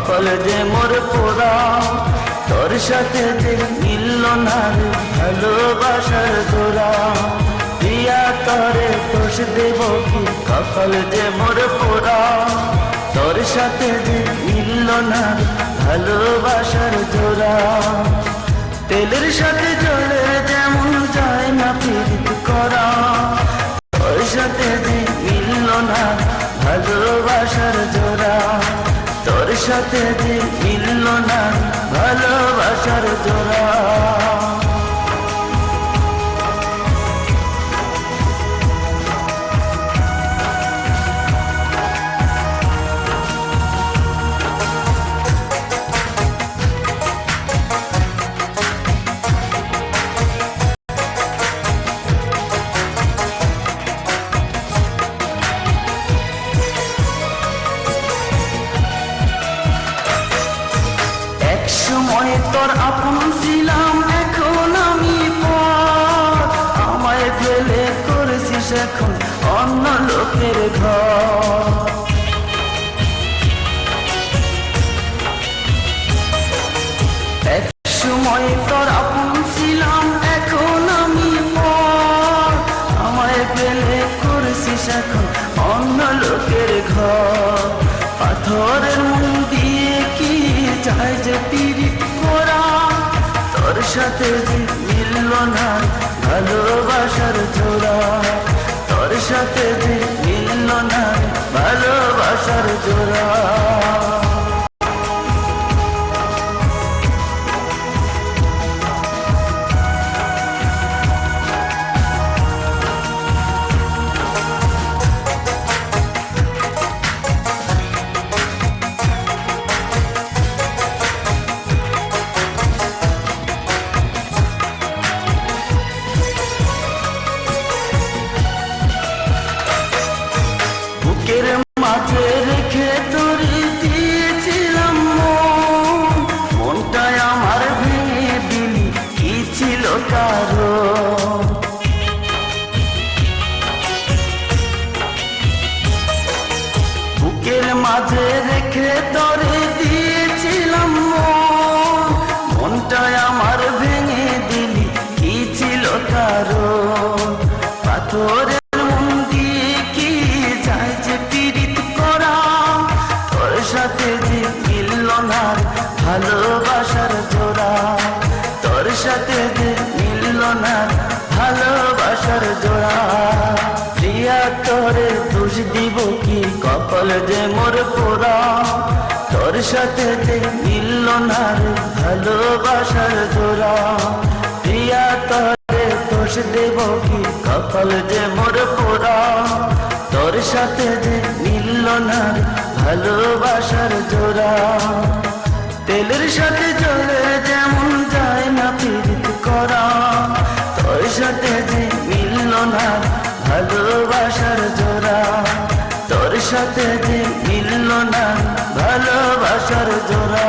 কপাল যে মোর পোড়া, তোর সাথে যে মিলল না রে ভালোবাসার জোড়া। প্রিয়া তরে দোষ দেব কি, কপাল যে মোর পোড়া, তোর সাথে যে মিলল না রে ভালোবাসার জোড়া। তেলের সাথে জলের যেমন যায় না প্রীত করা, তোর সাথে যে মিলল না ভালোবাসার জোড়া। তোর সাথে যে মিলল না ভালোবাসার জোড়া। সময় তোর আপন ছিলাম, এখন আমি পর। আমায় ফেলে করেছিস এখন অন্য লোকের ঘর। এক সময় তোর আপন ছিলাম, এখন আমি পর। আমায় ফেলে করেছিস এখন অন্য লোকের ঘর। পাথরের মন দিয়ে কি চাই যে পীড়িত করা, তোর সাথে যে মিলল না ভালোবাসার জোড়া। তোর সাথে যে মিলল না ভালোবাসার জোড়া। বুকের মাঝে রেখে তোরে দিয়েছিলাম মন, মনটাই আমার ভেঙে দিলি কি ছিল কারণ। বুকের মাঝে রেখে তোরে দিয়েছিলাম মন, মনটাই আমার ভেঙে দিলি কি ছিল কারণ। পাথরে সাথে যে মিলল না ভালোবাসার জোড়া। তোর সাথে যে মিলল না ভালোবাসার জোড়া। প্রিয়া তোরে দোষ দিব কি, কপাল যে মোর পোড়া, তোর সাথে যে মিলল না ভালোবাসার জোড়া। প্রিয়া তোরে দোষ দেব কি, কপাল যে মোর পোড়া, তোর সাথে যে মিলল না ভালোবাসার জোড়া। তেলের সাথে জলে যেমন যায় না প্রীত করা, তোর সাথে যে মিলল না ভালোবাসার জোড়া। তোর সাথে যে মিলল না ভালোবাসার জোড়া।